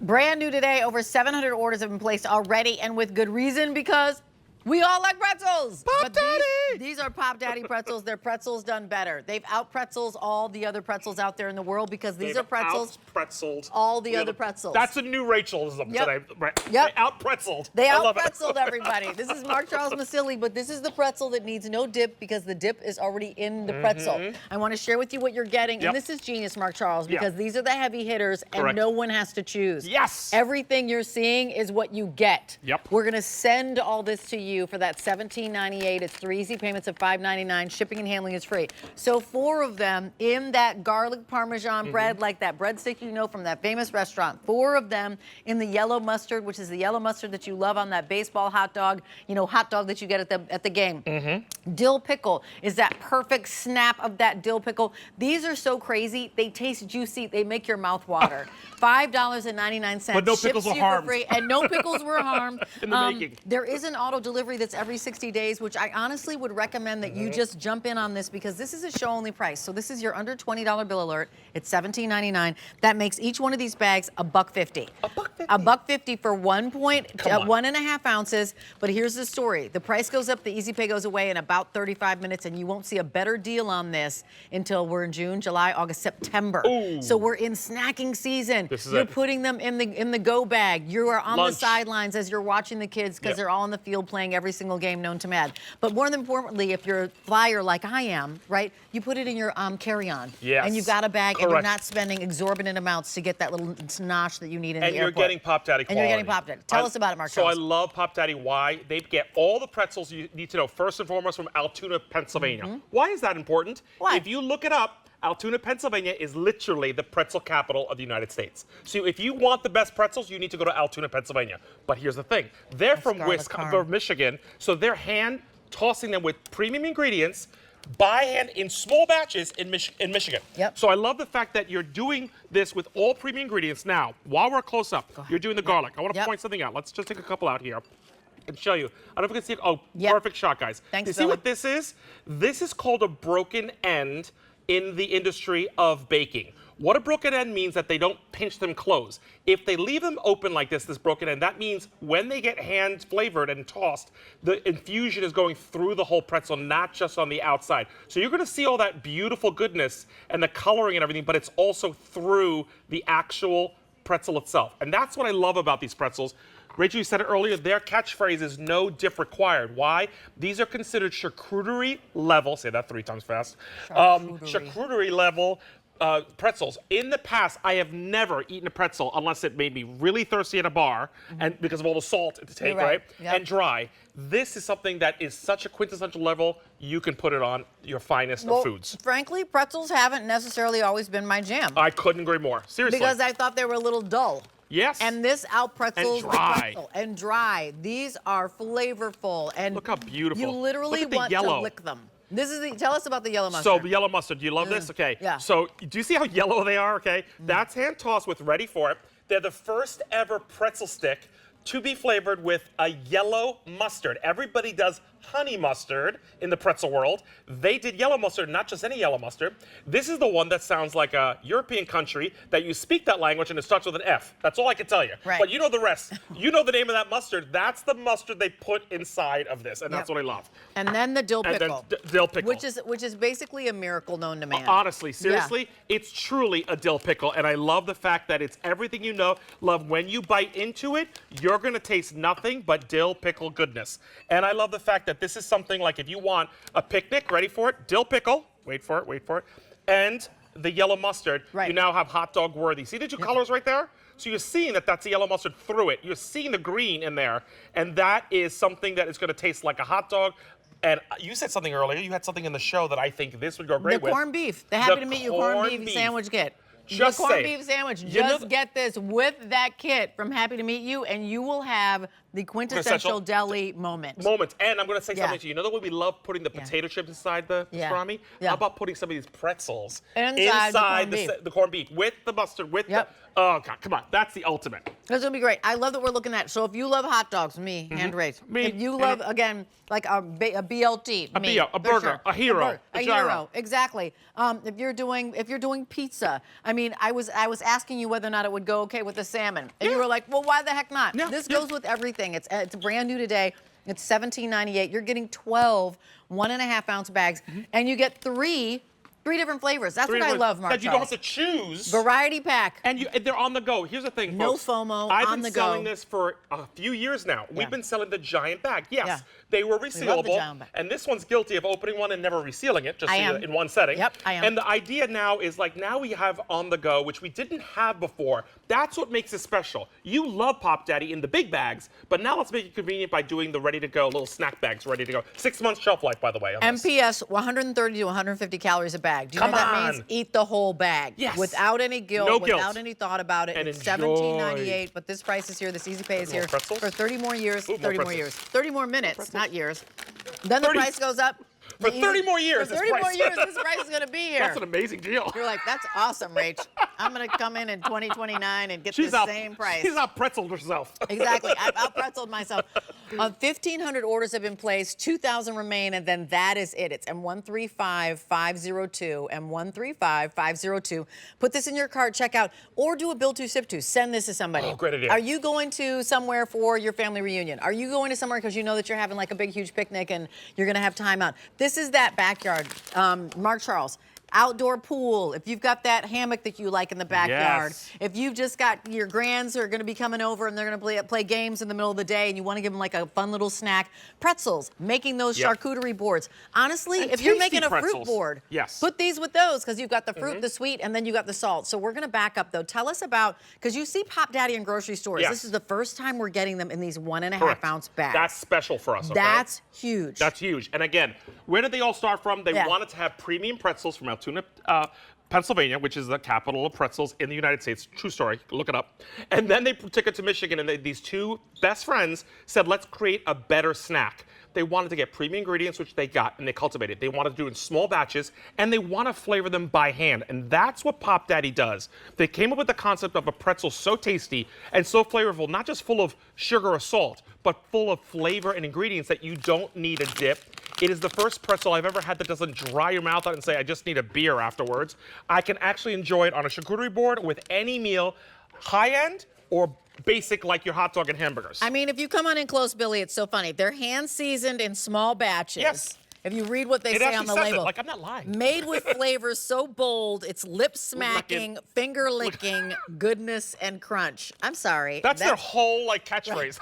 Brand new today, over 700 orders have been placed already, and with good reason, because we all like pretzels. Pop Daddy! These are Pop Daddy pretzels. They're pretzels done better. They've out-pretzels all the other pretzels out there in the world because these are pretzels. Out-pretzeled all the other pretzels. That's a new Rachalism today. Right. Yep. They out-pretzeled. They out-pretzeled everybody. This is Mark Charles Masilli, but this is the pretzel that needs no dip because the dip is already in the pretzel. I want to share with you what you're getting, and this is genius, Mark Charles, because these are the heavy hitters, and no one has to choose. Yes. Everything you're seeing is what you get. Yep. We're going to send all this to you for that $17.98. It's 3 easy payments of $5.99. Shipping and handling is free. So 4 of them in that garlic parmesan bread, like that breadstick you know from that famous restaurant. 4 of them in the yellow mustard, which is the yellow mustard that you love on that baseball hot dog, hot dog that you get at the game. Dill pickle is that perfect snap of that dill pickle. These are so crazy. They taste juicy. They make your mouth water. $5.99. But no pickles were harmed. Free, and no pickles were harmed. In the making. There is an auto delivery that's every 60 days, which I honestly would recommend that you just jump in on this because this is a show only price. So this is your under $20 bill alert. It's $17.99. That makes each one of these bags $1.50. $1.50 for 1.5 ounces. But here's the story. The price goes up, the easy pay goes away in about 35 minutes, and you won't see a better deal on this until we're in June, July, August, September. Ooh. So we're in snacking season. This is You're it. putting them in the go bag. You are on the sidelines as you're watching the kids because they're all on the field playing every single game known to man. But more than importantly, if you're a flyer like I am, right, you put it in your carry-on. Yes. And you've got a bag, and you're not spending exorbitant amounts to get that little nosh that you need in the airport. And you're getting Pop Daddy quality. And you're getting Pop Daddy. Tell us about it, Mark So I Charles. love Pop Daddy. Why? They get all the pretzels you need to know, first and foremost, from Altoona, Pennsylvania. Why is that important? Why? If you look it up, Altoona, Pennsylvania is literally the pretzel capital of the United States. So if you want the best pretzels, you need to go to Altoona, Pennsylvania. But here's the thing. They're from Michigan, so they're hand tossing them with premium ingredients by hand in small batches in Michigan. Yep. So I love the fact that you're doing this with all premium ingredients. Now, while we're close up, you're doing the garlic. I want to point something out. Let's just take a couple out here and show you. I don't know if you can see it. Oh, perfect shot, guys. Thanks, you see what this is? This is called a broken end in the industry of baking. What a broken end means that they don't pinch them closed. If they leave them open like this broken end, that means when they get hand flavored and tossed, the infusion is going through the whole pretzel, not just on the outside. So you're gonna see all that beautiful goodness and the coloring and everything, but it's also through the actual pretzel itself. And that's what I love about these pretzels. Rachel, you said it earlier, their catchphrase is no dip required. Why? These are considered charcuterie level, say that 3 times fast, charcuterie level pretzels. In the past, I have never eaten a pretzel unless it made me really thirsty at a bar, and because of all the salt to take, right? And dry. This is something that is such a quintessential level, you can put it on your finest of foods. Frankly, pretzels haven't necessarily always been my jam. I couldn't agree more. Seriously. Because I thought they were a little dull. Yes. And this out-pretzels and dry. And dry. These are flavorful. And look how beautiful. You literally want to lick them. This is tell us about the yellow mustard. So the yellow mustard, do you love this? Okay. Yeah. So do you see how yellow they are? Okay. That's hand tossed with ready for it. They're the first ever pretzel stick to be flavored with a yellow mustard. Everybody does honey mustard in the pretzel world. They did yellow mustard, not just any yellow mustard. This is the one that sounds like a European country that you speak that language and it starts with an F. That's all I can tell you. Right. But you know the rest. You know the name of that mustard. That's the mustard they put inside of this, and that's what I love. And then the dill pickle. And then dill pickle. Which is basically a miracle known to man. Honestly, seriously, it's truly a dill pickle, and I love the fact that it's everything you know. Love when you bite into it, you're gonna taste nothing but dill pickle goodness. And I love the fact that this is something like if you want a picnic, ready for it, dill pickle, wait for it, and the yellow mustard, you now have hot dog worthy. See the 2 colors right there? So you're seeing that that's the yellow mustard through it. You're seeing the green in there, and that is something that is gonna taste like a hot dog. And you said something earlier, you had something in the show that I think this would go great with. The corned beef, the Happy to Meet You corned beef sandwich kit. Just the corned beef sandwich. Just get this with that kit from Happy to Meet You, and you will have The quintessential deli moment. Moments. And I'm going to say Yeah. something to you. You know the way we love putting the potato chips inside the pastrami? Yeah. How about putting some of these pretzels Inside the corned beef with the mustard, with the... Oh, God, come on. That's the ultimate. That's going to be great. I love that we're looking at. So if you love hot dogs, hand raised. Me. If you love, again, like a BLT, a burger, sure. a hero, a gyro. hero, exactly. If you're doing pizza, I mean, I was asking you whether or not it would go okay with the salmon, and you were like, well, why the heck not? Yeah, This goes with everything. It's brand new today. It's $17.98. You're getting 12 1.5-ounce bags, and you get three different flavors. That's what I love, Mark. That you don't have to choose. Variety pack. And they're on the go. Here's the thing, No folks. FOMO, I've on been the selling go. this for a few years now. We've been selling the giant bag. Yes, Yeah. they were love the resealable. giant bag. And this one's guilty of opening one and never resealing it, just I so am. in one setting. Yep, I am. And the idea now is like now we have on the go, which we didn't have before. That's what makes it special. You love Pop Daddy in the big bags, but now let's make it convenient by doing the ready to go little snack bags ready to go. 6 months shelf life, by the way. on this. MPS, 130 to 150 calories a bag. Do you know Come what that on. means? Eat the whole bag. Yes. Without any guilt, No guilt. without any thought about it. And It's enjoy. $17.98, but this price is here. This easy pay is More here pretzels? for 30 more years. Ooh, more 30 more pretzels. years. 30 more minutes, not years. Then the 30 price goes up. For The 30 more years, For this 30 more price. years, this price is going to be here. That's an amazing deal. You're like, that's awesome, Rach. I'm going to come in 2029 and get She's the out, same price. She's out pretzeled herself. Exactly. I've out-pretzeled myself. 1,500 orders have been placed, 2,000 remain, and then that is it. It's M135502, M135502. Put this in your cart, check out, or do a bill to sip to. Send this to somebody. Oh, great idea. Are you going to somewhere for your family reunion? Are you going to somewhere because you know that you're having like a big, huge picnic and you're going to have time out? This is that backyard. Mark Charles. Outdoor pool, if you've got that hammock that you like in the backyard, Yes. if you've just got your grands who are going to be coming over and they're going to play games in the middle of the day and you want to give them like a fun little snack, pretzels, making those charcuterie boards. Honestly, And if you're tasty making a fruit pretzels. board, Yes. put these with those because you've got the fruit, the sweet, and then you got the salt. So we're going to back up though. Tell us about, because you see Pop Daddy in grocery stores. Yes. This is the first time we're getting them in these 1.5 Correct. ounce bags. That's special for us, okay? That's huge. That's huge. And again, where did they all start from? They wanted to have premium pretzels from Altoona, Pennsylvania, which is the capital of pretzels in the United States. True story. Look it up. And then they took it to Michigan, and these two best friends said, let's create a better snack. They wanted to get premium ingredients, which they got, and they cultivated. They wanted to do it in small batches, and they want to flavor them by hand. And that's what Pop Daddy does. They came up with the concept of a pretzel so tasty and so flavorful, not just full of sugar or salt, but full of flavor and ingredients that you don't need a dip. It is the first pretzel I've ever had that doesn't dry your mouth out and say, I just need a beer afterwards. I can actually enjoy it on a charcuterie board with any meal, high-end or basic like your hot dog and hamburgers. I mean, if you come on in close, Billy, it's so funny. They're hand seasoned in small batches. Yes. If you read what they It say actually on the says it, label. like, I'm not lying. Made with flavors so bold, it's lip smacking, finger licking, goodness and crunch. I'm sorry. That's their whole like catchphrase.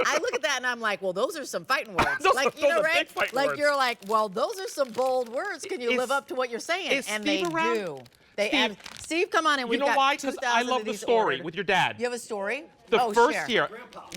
I look at that and I'm like, well, those are some fighting words. Those like, are- you know, those are right? big fighting Like words. you're like, well, those are some bold words. Can you Is- live up to what you're saying? is And Steve they around? do. They Steve, add. Steve, come on in. You We've know got why? Because 2,000 I of love the these story ordered. with your dad. You have a story? The Oh, first share. year.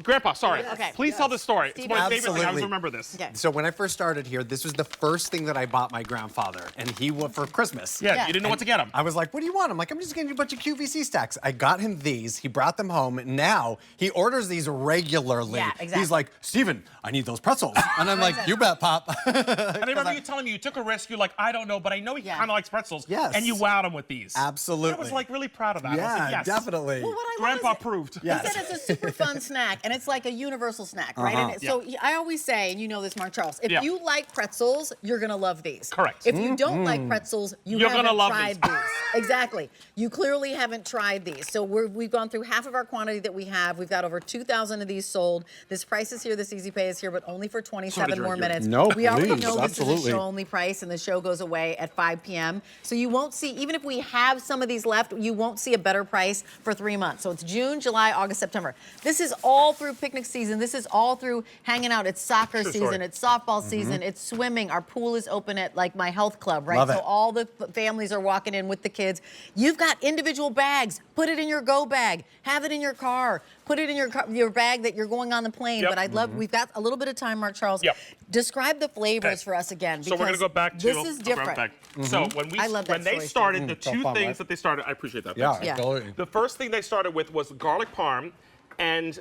Grandpa, sorry. Okay. Please tell the story. Steve, It's my favorite thing. I always Absolutely. remember this. Okay. So when I first started here, this was the first thing that I bought my grandfather, and he went for Christmas. Yeah, Yeah. you didn't know what to get him. I was like, what do you want? I'm like, I'm just getting you a bunch of QVC stacks. I got him these. He brought them home. Now he orders these regularly. Yeah, exactly. He's like, Steven, I need those pretzels. And I'm like, you bet, Pop. And I remember you telling me you took a risk. You're like, I don't know, but I know he Yeah. kind of likes pretzels. Yes. And you wowed him with these. Absolutely. I was like really proud of that. I was Yeah, like, yes. definitely. Well, what I love Grandpa is proved. Yeah. He said it's a super fun snack, and it's like a universal snack, right? And so I always say, and you know this, Mark Charles, if Yeah. you like pretzels, you're gonna love these. Correct. If you don't like pretzels, You're haven't gonna love tried these. Exactly. You clearly haven't tried these. So we've gone through half of our quantity that we have. We've got over 2,000 of these sold. This price is here. This easy pay is here, but only for 27 more drink minutes. No, we already please, know this is a absolutely. show-only price, and the show goes away at 5 p.m. So you won't see, even if we have some of these left, you won't see a better price for 3 months. So it's June, July, August, September. This is all through picnic season. This is all through hanging out. It's soccer True season. story. It's softball season. It's swimming. Our pool is open at like my health club, right? Love So it. all the families are walking in with the kids. You've got individual bags. Put it in your go bag. Have it in your car. Put it in your bag that you're going on the plane. Yep. But I'd love, we've got a little bit of time, Mark Charles. Yep. Describe the flavors Okay. for us again. So we're gonna because go back to this is I'll grab different. back. So I love that when they story, started, the so two fun, things right? that they started, I appreciate that. Yeah, thanks. Yeah. totally. The first thing they started with was garlic parm, And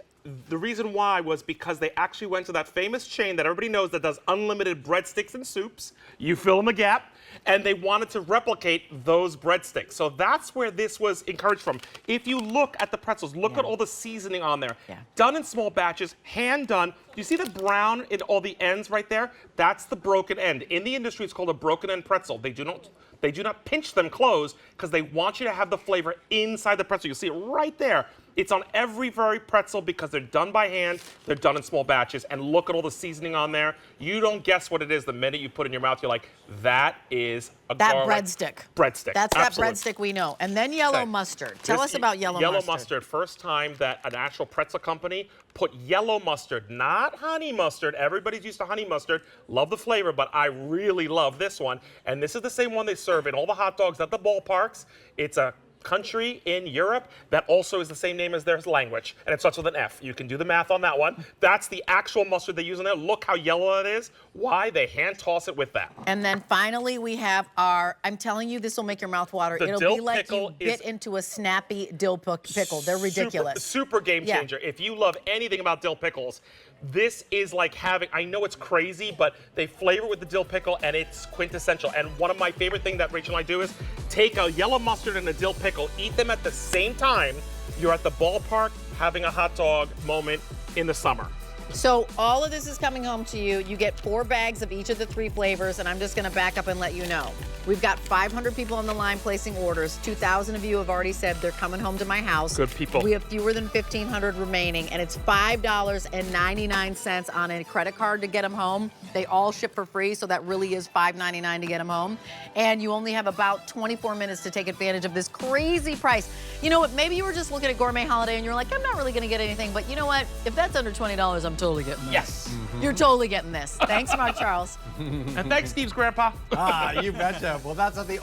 the reason why was because they actually went to that famous chain that everybody knows that does unlimited breadsticks and soups. You fill in the gap. And they wanted to replicate those breadsticks. So that's where this was encouraged from. If you look at the pretzels, look at all the seasoning on there. Yeah. Done in small batches, hand done. You see the brown in all the ends right there? That's the broken end. In the industry, it's called a broken end pretzel. They do not pinch them closed because they want you to have the flavor inside the pretzel. You see it right there. It's on every very pretzel because they're done by hand, they're done in small batches, and look at all the seasoning on there. You don't guess what it is the minute you put it in your mouth. You're like, that is a That garlic breadstick. Breadstick. That's Absolutely. that breadstick we know. And then yellow mustard. Tell us about yellow mustard. Yellow mustard, first time that an actual pretzel company put yellow mustard, not honey mustard. Everybody's used to honey mustard. Love the flavor, but I really love this one. And this is the same one they serve in all the hot dogs at the ballparks. It's a country in Europe that also is the same name as their language, and it starts with an F. You can do the math on that one. That's the actual mustard they use in there. Look how yellow it is. Why? They hand toss it with that. And then finally we have our, I'm telling you, this will make your mouth water. The It'll dill be like pickle you bit is into a snappy dill pickle. They're ridiculous. Super game Yeah. changer. If you love anything about dill pickles, this is like having, I know it's crazy, but they flavor with the dill pickle and it's quintessential. And one of my favorite things that Rachel and I do is take a yellow mustard and a dill pickle, eat them at the same time. You're at the ballpark having a hot dog moment in the summer. So all of this is coming home to you. You get 4 bags of each of the 3 flavors, and I'm just gonna back up and let you know. We've got 500 people on the line placing orders. 2,000 of you have already said they're coming home to my house. Good people. We have fewer than 1,500 remaining, and it's $5.99 on a credit card to get them home. They all ship for free, so that really is $5.99 to get them home. And you only have about 24 minutes to take advantage of this crazy price. You know what, maybe you were just looking at Gourmet Holiday and you're like, I'm not really gonna get anything, but you know what? If that's under $20, I'm totally getting this. Yes. You're totally getting this. Thanks, Mark Charles. And thanks, Steve's grandpa. You betcha. Well, that's not the